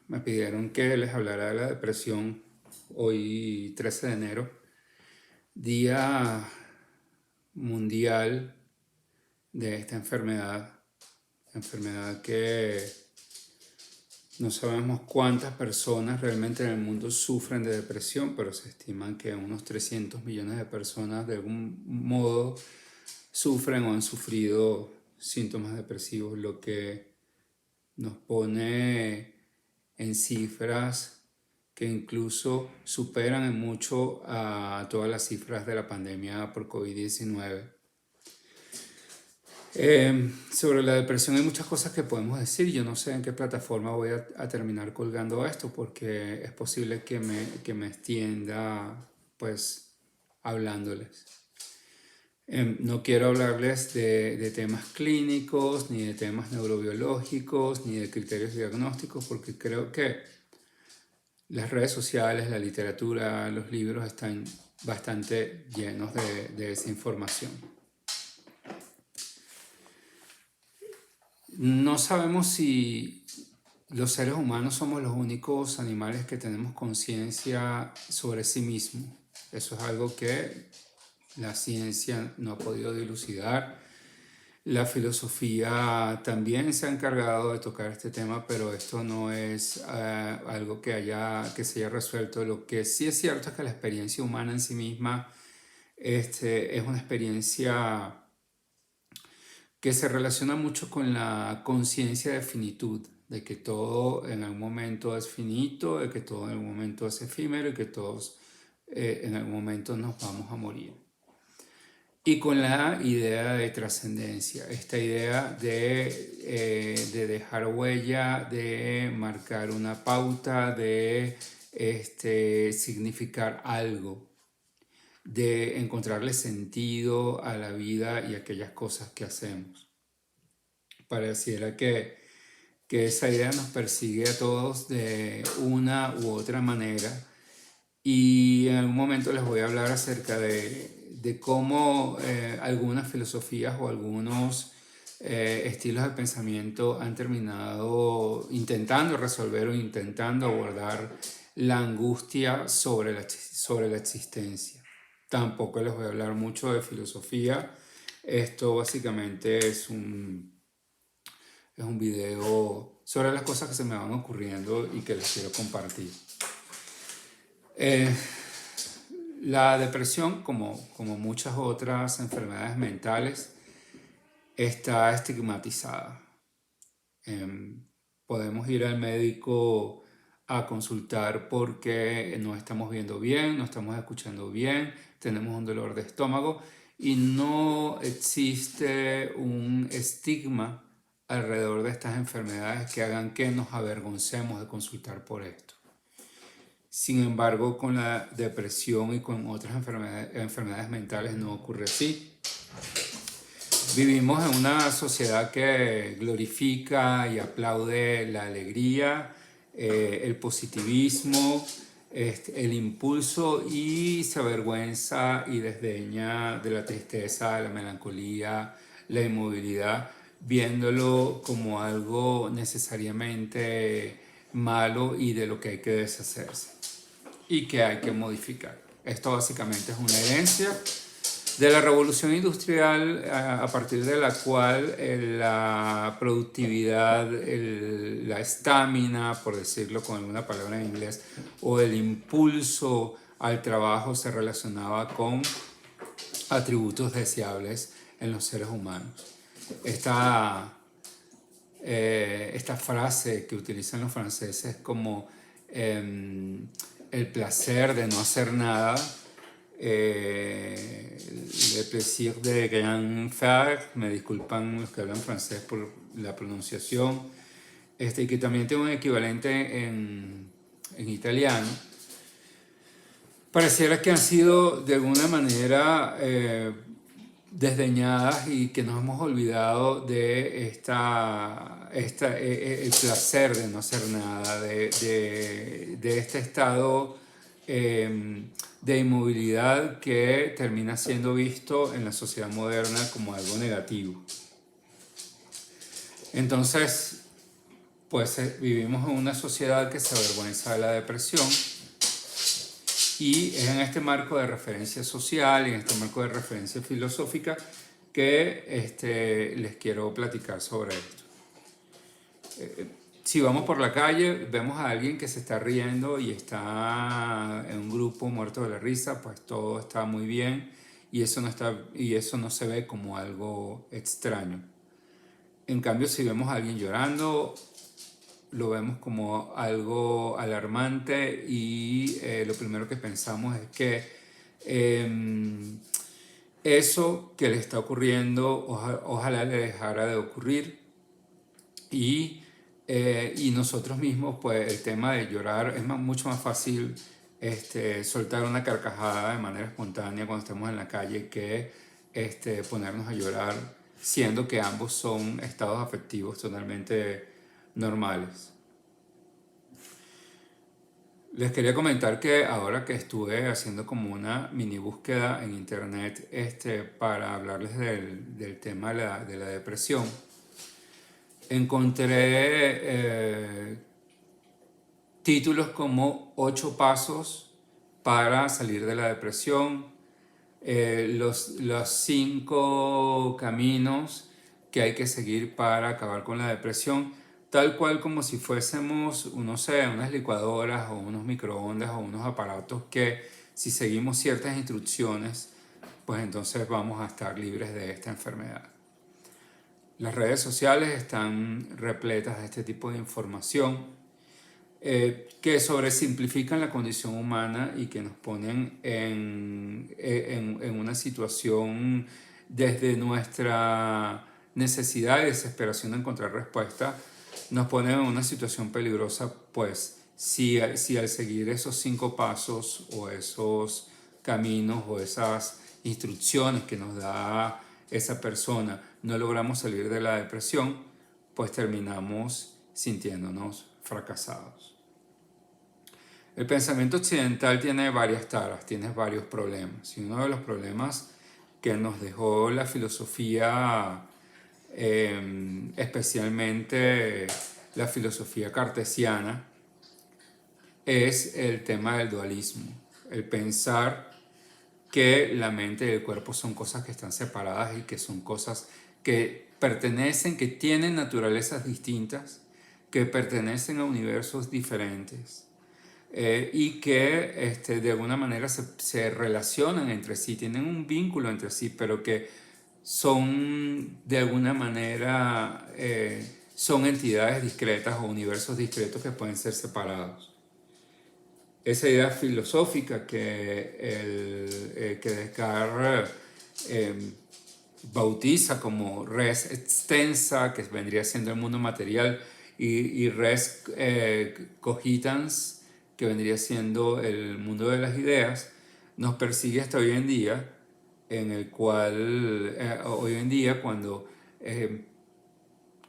Me pidieron que les hablara de la depresión hoy 13 de enero, Día Mundial de esta enfermedad que no sabemos cuántas personas realmente en el mundo sufren de depresión, pero se estiman que unos 300 millones de personas de algún modo sufren o han sufrido síntomas depresivos, lo que nos pone en cifras que incluso superan en mucho a todas las cifras de la pandemia por COVID-19. Sobre la depresión hay muchas cosas que podemos decir. Yo no sé en qué plataforma voy a terminar colgando esto porque es posible que me extienda pues hablándoles. No quiero hablarles de temas clínicos, ni de temas neurobiológicos, ni de criterios diagnósticos, porque creo que las redes sociales, la literatura, los libros están bastante llenos de esa información. No sabemos si los seres humanos somos los únicos animales que tenemos conciencia sobre sí mismos. Eso es algo que la ciencia no ha podido dilucidar. La filosofía también se ha encargado de tocar este tema, pero esto no es algo que se haya resuelto. Lo que sí es cierto es que la experiencia humana en sí misma es una experiencia que se relaciona mucho con la conciencia de finitud, de que todo en algún momento es finito, de que todo en algún momento es efímero y que todos en algún momento nos vamos a morir. Y con la idea de trascendencia, esta idea de dejar huella, de marcar una pauta, de significar algo, de encontrarle sentido a la vida y a aquellas cosas que hacemos. Pareciera que esa idea nos persigue a todos de una u otra manera. Y en algún momento les voy a hablar acerca de cómo algunas filosofías o algunos estilos de pensamiento han terminado intentando resolver o intentando abordar la angustia sobre la existencia. Tampoco les voy a hablar mucho de filosofía. Esto básicamente es un video sobre las cosas que se me van ocurriendo y que les quiero compartir. Eh, la depresión, como muchas otras enfermedades mentales, está estigmatizada. Podemos ir al médico a consultar porque no estamos viendo bien, no estamos escuchando bien, tenemos un dolor de estómago y no existe un estigma alrededor de estas enfermedades que hagan que nos avergoncemos de consultar por esto. Sin embargo, con la depresión y con otras enfermedades mentales no ocurre así. Vivimos en una sociedad que glorifica y aplaude la alegría, el positivismo, el impulso y se avergüenza y desdeña de la tristeza, la melancolía, la inmovilidad, viéndolo como algo necesariamente malo y de lo que hay que deshacerse y que hay que modificar. Esto básicamente es una herencia de la revolución industrial a partir de la cual la productividad, la estamina, por decirlo con alguna palabra en inglés, o el impulso al trabajo se relacionaba con atributos deseables en los seres humanos. Esta frase que utilizan los franceses como el placer de no hacer nada, le plaisir de rien faire, me disculpan los que hablan francés por la pronunciación, y que también tiene un equivalente en italiano. Pareciera que han sido de alguna manera desdeñadas y que nos hemos olvidado de el placer de no hacer nada, de este estado de inmovilidad que termina siendo visto en la sociedad moderna como algo negativo. Entonces, pues vivimos en una sociedad que se avergüenza de la depresión y es en este marco de referencia social y en este marco de referencia filosófica que les quiero platicar sobre esto. Si vamos por la calle, vemos a alguien que se está riendo y está en un grupo muerto de la risa, pues todo está muy bien y eso no se ve como algo extraño. En cambio, si vemos a alguien llorando, lo vemos como algo alarmante y lo primero que pensamos es que eh, eso que le está ocurriendo, ojalá le dejara de ocurrir y nosotros mismos, pues el tema de llorar es mucho más fácil soltar una carcajada de manera espontánea cuando estamos en la calle que ponernos a llorar, siendo que ambos son estados afectivos totalmente normales. Les quería comentar que ahora que estuve haciendo como una mini búsqueda en internet para hablarles del tema de la depresión, encontré títulos como 8 pasos para salir de la depresión, los 5 caminos que hay que seguir para acabar con la depresión, tal cual como si fuésemos, no sé, unas licuadoras o unos microondas o unos aparatos que si seguimos ciertas instrucciones, pues entonces vamos a estar libres de esta enfermedad. Las redes sociales están repletas de este tipo de información que sobresimplifican la condición humana y que nos ponen en una situación desde nuestra necesidad y desesperación de encontrar respuesta, nos ponen en una situación peligrosa, pues si al seguir esos 5 pasos o esos caminos o esas instrucciones que nos da esa persona no logramos salir de la depresión, pues terminamos sintiéndonos fracasados. El pensamiento occidental tiene varias taras, tiene varios problemas. Y uno de los problemas que nos dejó la filosofía, especialmente la filosofía cartesiana, es el tema del dualismo. El pensar que la mente y el cuerpo son cosas que están separadas y que son cosas que pertenecen, que tienen naturalezas distintas, que pertenecen a universos diferentes. Y que de alguna manera se relacionan entre sí, tienen un vínculo entre sí, pero que son de alguna manera son entidades discretas o universos discretos que pueden ser separados. Esa idea filosófica que Descartes bautiza como res extensa, que vendría siendo el mundo material, y res cogitans, que vendría siendo el mundo de las ideas, nos persigue hasta hoy en día, en el cual hoy en día cuando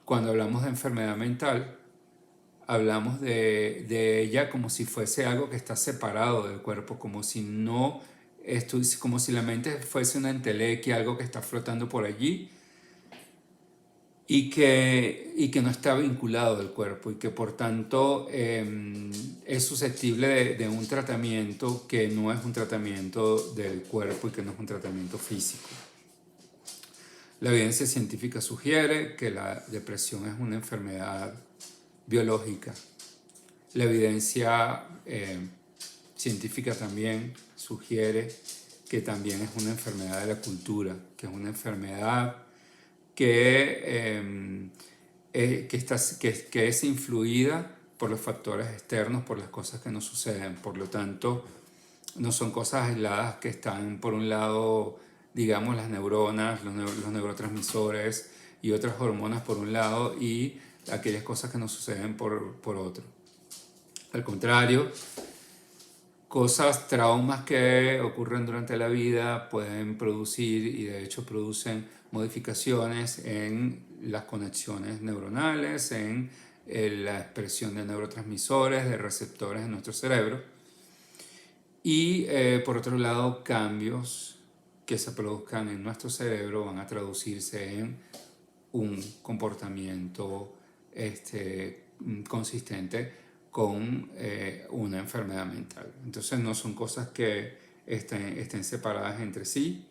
hablamos de enfermedad mental, hablamos de ella como si fuese algo que está separado del cuerpo, como si no, como si la mente fuese una entelequia, algo que está flotando por allí y que no está vinculado al cuerpo y que por tanto es susceptible de un tratamiento que no es un tratamiento del cuerpo y que no es un tratamiento físico. La evidencia científica sugiere que la depresión es una enfermedad biológica. La evidencia científica también sugiere que también es una enfermedad de la cultura, que es una enfermedad que es influida por los factores externos, por las cosas que nos suceden. Por lo tanto, no son cosas aisladas que están, por un lado, digamos, las neuronas, los neurotransmisores y otras hormonas por un lado y aquellas cosas que nos suceden por otro. Al contrario, traumas que ocurren durante la vida pueden producir y de hecho producen modificaciones en las conexiones neuronales, en la expresión de neurotransmisores, de receptores en nuestro cerebro y por otro lado cambios que se produzcan en nuestro cerebro van a traducirse en un comportamiento consistente con una enfermedad mental. Entonces no son cosas que estén separadas entre sí.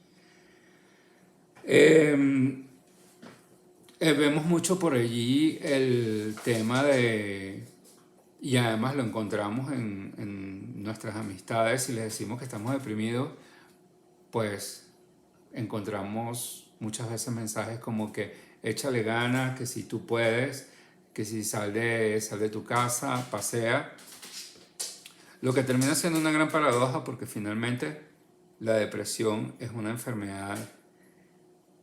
Vemos mucho por allí el tema de, y además lo encontramos en nuestras amistades, si les decimos que estamos deprimidos, pues encontramos muchas veces mensajes como que échale ganas, que si tú puedes, que si sal de tu casa, pasea. Lo que termina siendo una gran paradoja porque finalmente la depresión es una enfermedad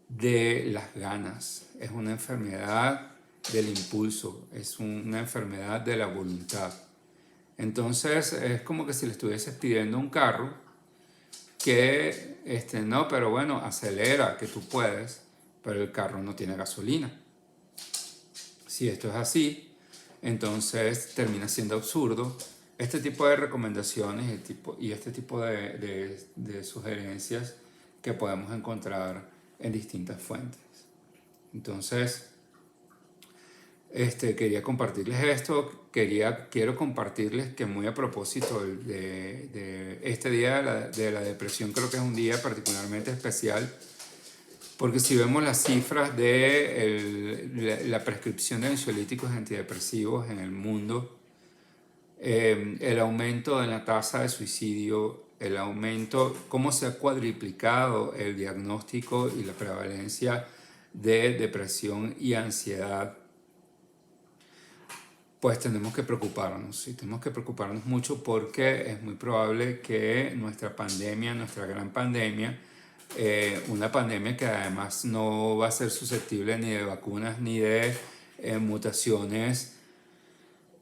de las ganas, es una enfermedad del impulso, es una enfermedad de la voluntad. Entonces es como que si le estuvieses pidiendo un carro que, no, pero bueno, acelera, que tú puedes, pero el carro no tiene gasolina. Si esto es así, entonces termina siendo absurdo. Este tipo de recomendaciones y este tipo de sugerencias que podemos encontrar en distintas fuentes. Entonces, quería compartirles esto, quiero compartirles que muy a propósito de este día de la depresión, creo que es un día particularmente especial, porque si vemos las cifras de la prescripción de ansiolíticos antidepresivos en el mundo, el aumento en la tasa de suicidio, el aumento, cómo se ha cuadriplicado el diagnóstico y la prevalencia de depresión y ansiedad, pues tenemos que preocuparnos, y tenemos que preocuparnos mucho porque es muy probable que nuestra pandemia, nuestra gran pandemia, una pandemia que además no va a ser susceptible ni de vacunas ni de mutaciones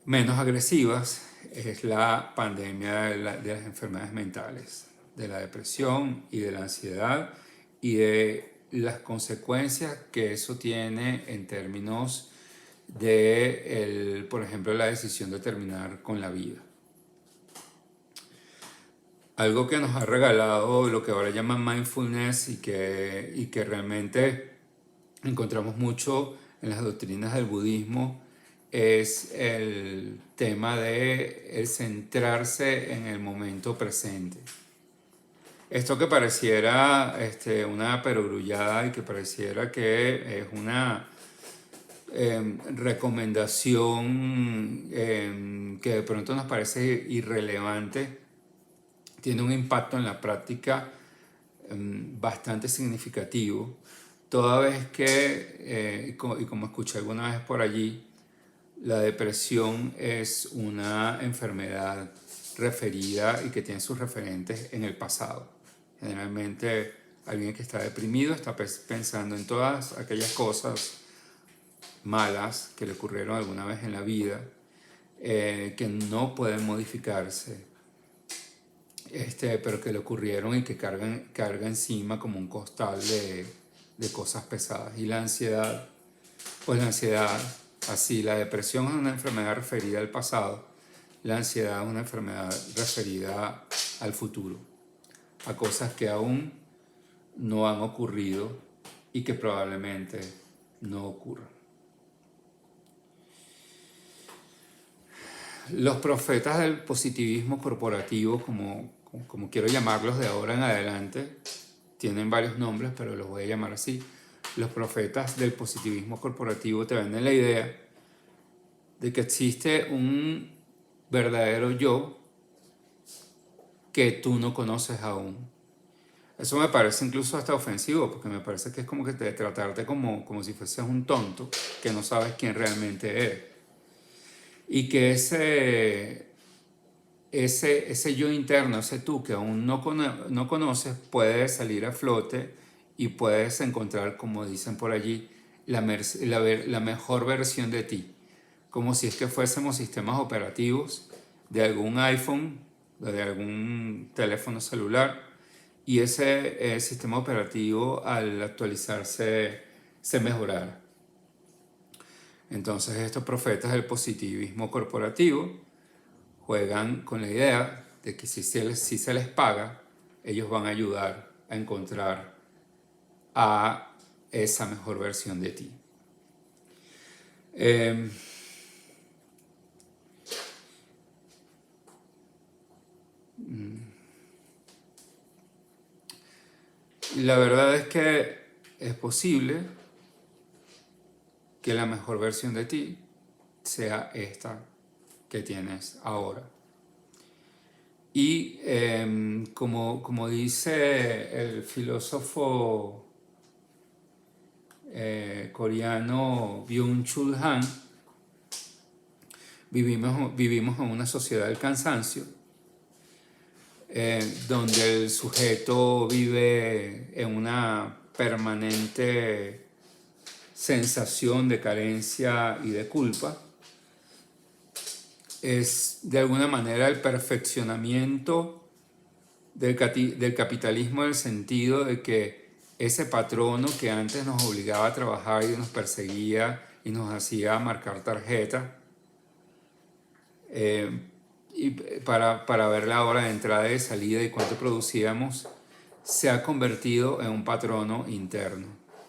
menos agresivas, es la pandemia de las enfermedades mentales, de la depresión y de la ansiedad y de las consecuencias que eso tiene en términos de, por ejemplo, la decisión de terminar con la vida. Algo que nos ha regalado lo que ahora llaman mindfulness y que realmente encontramos mucho en las doctrinas del budismo es el tema de el centrarse en el momento presente. Esto que pareciera una perogrullada y que pareciera que es una recomendación que de pronto nos parece irrelevante, tiene un impacto en la práctica bastante significativo, toda vez que, y como escuché alguna vez por allí, la depresión es una enfermedad referida y que tiene sus referentes en el pasado. Generalmente alguien que está deprimido está pensando en todas aquellas cosas malas que le ocurrieron alguna vez en la vida, que no pueden modificarse, pero que le ocurrieron y que carga encima como un costal de cosas pesadas. Y la ansiedad, pues la ansiedad, así, la depresión es una enfermedad referida al pasado, la ansiedad es una enfermedad referida al futuro, a cosas que aún no han ocurrido y que probablemente no ocurran. Los profetas del positivismo corporativo, como quiero llamarlos de ahora en adelante, tienen varios nombres, pero los voy a llamar así. Los profetas del positivismo corporativo te venden la idea de que existe un verdadero yo que tú no conoces aún. Eso me parece incluso hasta ofensivo, porque me parece que es como que tratarte como si fueses un tonto, que no sabes quién realmente eres. Y que ese yo interno, ese tú que aún no conoces, puede salir a flote y puedes encontrar, como dicen por allí, la mejor versión de ti. Como si es que fuésemos sistemas operativos de algún iPhone, de algún teléfono celular, y ese sistema operativo al actualizarse se mejorara. Entonces estos profetas del positivismo corporativo juegan con la idea de que si se les paga, ellos van a ayudar a encontrar a esa mejor versión de ti. La verdad es que es posible que la mejor versión de ti sea esta que tienes ahora. Y como dice el filósofo coreano Byung-Chul Han, vivimos en una sociedad del cansancio, donde el sujeto vive en una permanente sensación de carencia y de culpa. Es de alguna manera el perfeccionamiento del capitalismo, en el sentido de que ese patrono que antes nos obligaba a trabajar y nos perseguía y nos hacía marcar tarjeta y para ver la hora de entrada y de salida y cuánto producíamos, se ha convertido en un patrono interno,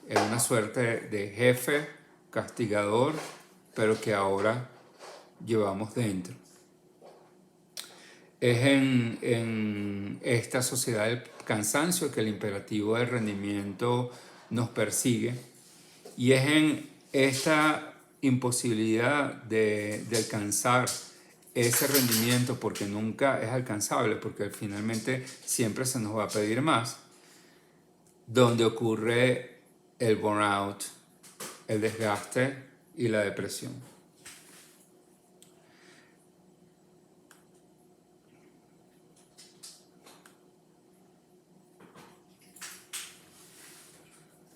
en una suerte de jefe castigador, pero que ahora llevamos dentro. Es en esta sociedad del cansancio que el imperativo del rendimiento nos persigue, y es en esta imposibilidad de alcanzar ese rendimiento, porque nunca es alcanzable, porque finalmente siempre se nos va a pedir más, donde ocurre el burnout, el desgaste y la depresión.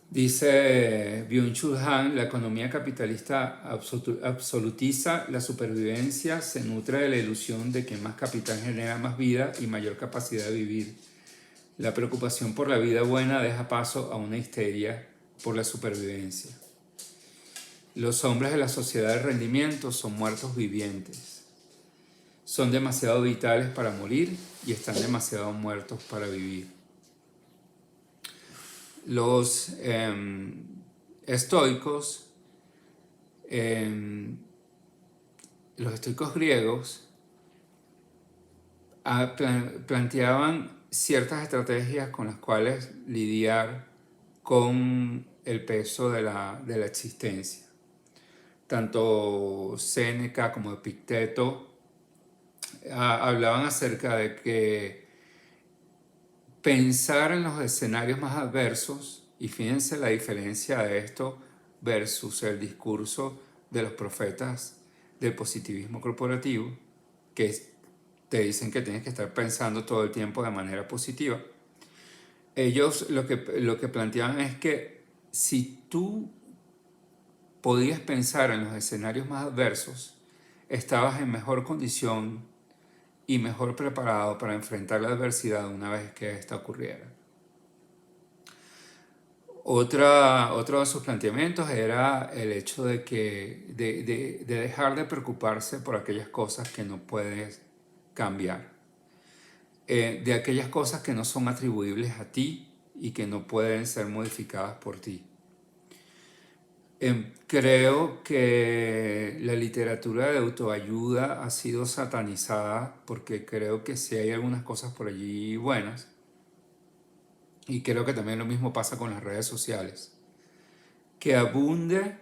Dice Byung-Chul Han, la economía capitalista absolutiza la supervivencia, se nutre de la ilusión de que más capital genera más vida y mayor capacidad de vivir. La preocupación por la vida buena deja paso a una histeria por la supervivencia. Los hombres de la sociedad del rendimiento son muertos vivientes. Son demasiado vitales para morir y están demasiado muertos para vivir. Los estoicos griegos planteaban ciertas estrategias con las cuales lidiar con el peso de la existencia. Tanto Séneca como Epicteto hablaban acerca de que pensar en los escenarios más adversos, y fíjense la diferencia de esto versus el discurso de los profetas del positivismo corporativo, que te dicen que tienes que estar pensando todo el tiempo de manera positiva. Ellos lo que planteaban es que si tú podías pensar en los escenarios más adversos, estabas en mejor condición y mejor preparado para enfrentar la adversidad una vez que ésta ocurriera. Otro de sus planteamientos era el hecho de dejar de preocuparse por aquellas cosas que no puedes cambiar, de aquellas cosas que no son atribuibles a ti y que no pueden ser modificadas por ti. Creo que la literatura de autoayuda ha sido satanizada, porque creo que sí hay algunas cosas por allí buenas, y creo que también lo mismo pasa con las redes sociales. Que abunde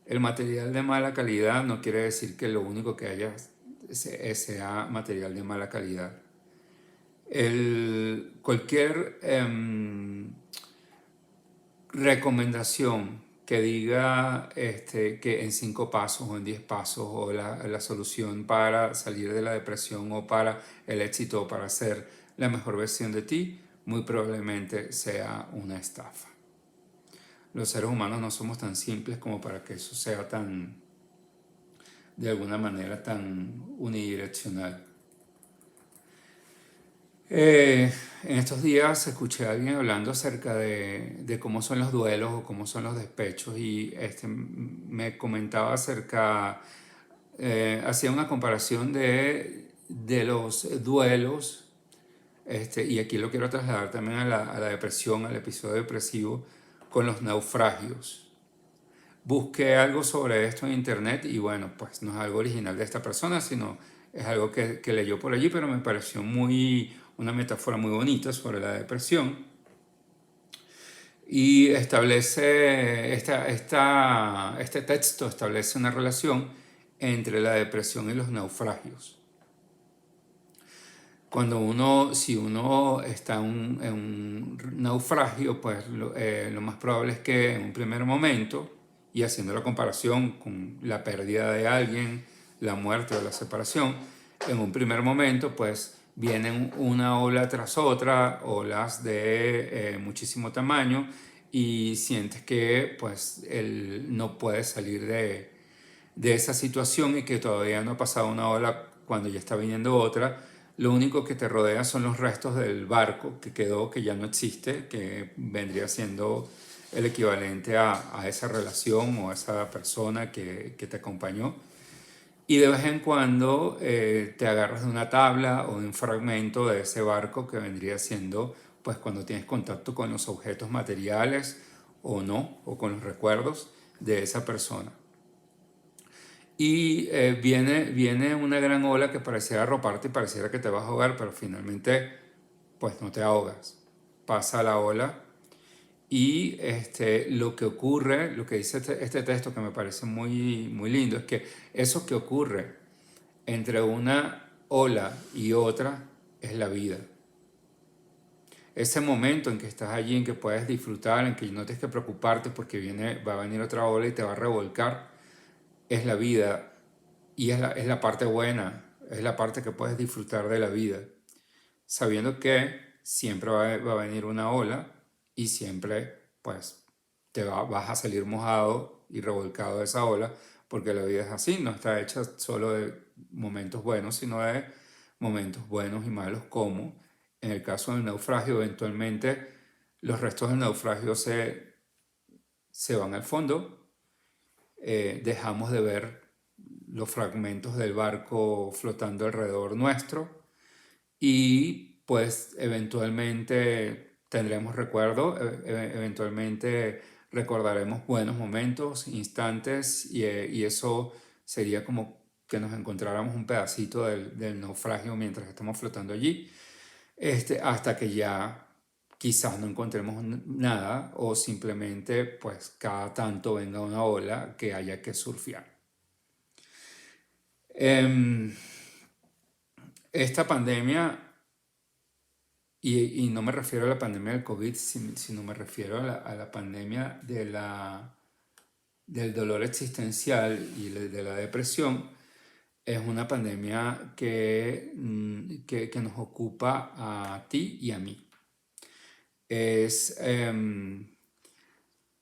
el material de mala calidad no quiere decir que lo único que haya sea material de mala calidad. Cualquier recomendación que diga que en 5 pasos o en 10 pasos, o la solución para salir de la depresión o para el éxito o para ser la mejor versión de ti, muy probablemente sea una estafa. Los seres humanos no somos tan simples como para que eso sea de alguna manera tan unidireccional. En estos días escuché a alguien hablando acerca de cómo son los duelos o cómo son los despechos, y me comentaba hacía una comparación de los duelos, y aquí lo quiero trasladar también a la depresión, al episodio depresivo, con los naufragios. Busqué algo sobre esto en internet y bueno, pues no es algo original de esta persona, sino es algo que leyó por allí, pero me pareció una metáfora muy bonita sobre la depresión. Y este texto establece una relación entre la depresión y los naufragios. Si uno está en un naufragio, pues lo más probable es que en un primer momento, y haciendo la comparación con la pérdida de alguien, la muerte o la separación, en un primer momento, pues vienen una ola tras otra, olas de muchísimo tamaño, y sientes que pues él no puede salir de esa situación y que todavía no ha pasado una ola cuando ya está viniendo otra. Lo único que te rodea son los restos del barco que quedó, que ya no existe, que vendría siendo el equivalente a esa relación o a esa persona que te acompañó. Y de vez en cuando te agarras de una tabla o de un fragmento de ese barco que vendría siendo pues cuando tienes contacto con los objetos materiales o no, o con los recuerdos de esa persona. Y viene una gran ola que pareciera arroparte y pareciera que te vas a ahogar, pero finalmente pues no te ahogas. Pasa la ola y lo que ocurre, lo que dice este texto que me parece muy lindo, es que eso que ocurre entre una ola y otra es la vida. Ese momento en que estás allí, en que puedes disfrutar, en que no tienes que preocuparte porque va a venir otra ola y te va a revolcar, es la vida. Y es la parte buena, es la parte que puedes disfrutar de la vida, sabiendo que siempre va a venir una ola y siempre pues vas a salir mojado y revolcado de esa ola, porque la vida es así, no está hecha solo de momentos buenos, sino de momentos buenos y malos, como en el caso del naufragio, eventualmente los restos del naufragio se van al fondo, dejamos de ver los fragmentos del barco flotando alrededor nuestro y pues eventualmente tendremos recuerdo, eventualmente recordaremos buenos momentos, instantes y eso sería como que nos encontráramos un pedacito del naufragio mientras estamos flotando allí, hasta que ya quizás no encontremos nada o simplemente pues cada tanto venga una ola que haya que surfear. Em, esta pandemia, y no me refiero a la pandemia del COVID, sino me refiero a la pandemia del dolor existencial y de la depresión, es una pandemia que nos ocupa a ti y a mí. Es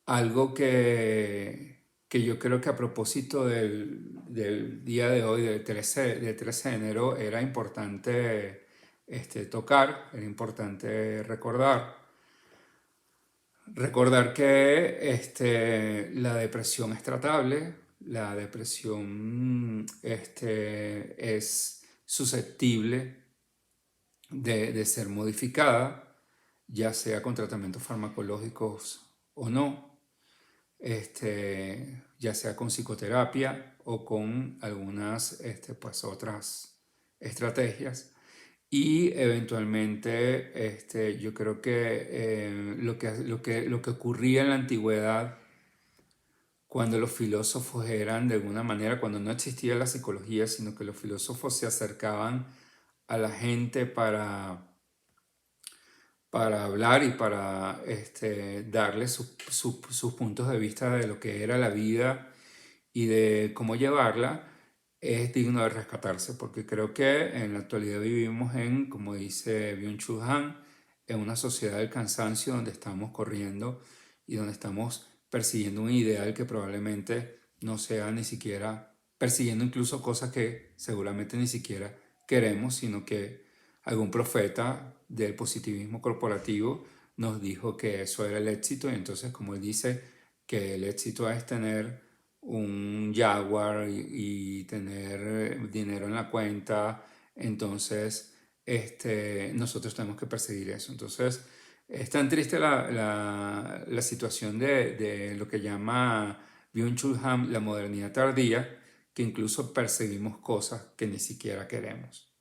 algo que yo creo que a propósito del día de hoy, del 13 de enero, era importante tocar, era importante recordar. Recordar que la depresión es tratable, la depresión es susceptible de ser modificada, ya sea con tratamientos farmacológicos o no, ya sea con psicoterapia o con algunas pues, otras estrategias. Y eventualmente yo creo que lo que ocurría en la antigüedad, cuando los filósofos eran de alguna manera, cuando no existía la psicología, sino que los filósofos se acercaban a la gente para hablar y para darles sus puntos de vista de lo que era la vida y de cómo llevarla, es digno de rescatarse, porque creo que en la actualidad vivimos como dice Byung-Chul Han, en una sociedad del cansancio donde estamos corriendo y donde estamos persiguiendo un ideal que probablemente no sea ni siquiera, persiguiendo incluso cosas que seguramente ni siquiera queremos, sino que algún profeta del positivismo corporativo nos dijo que eso era el éxito, y entonces como él dice que el éxito es tener un Jaguar y tener dinero en la cuenta, entonces nosotros tenemos que perseguir eso. Entonces es tan triste la situación de lo que llama Byung-Chul Han la modernidad tardía, que incluso perseguimos cosas que ni siquiera queremos.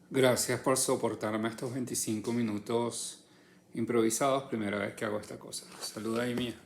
Gracias por soportarme estos 25 minutos improvisados, primera vez que hago esta cosa. Saluda ahí, mía.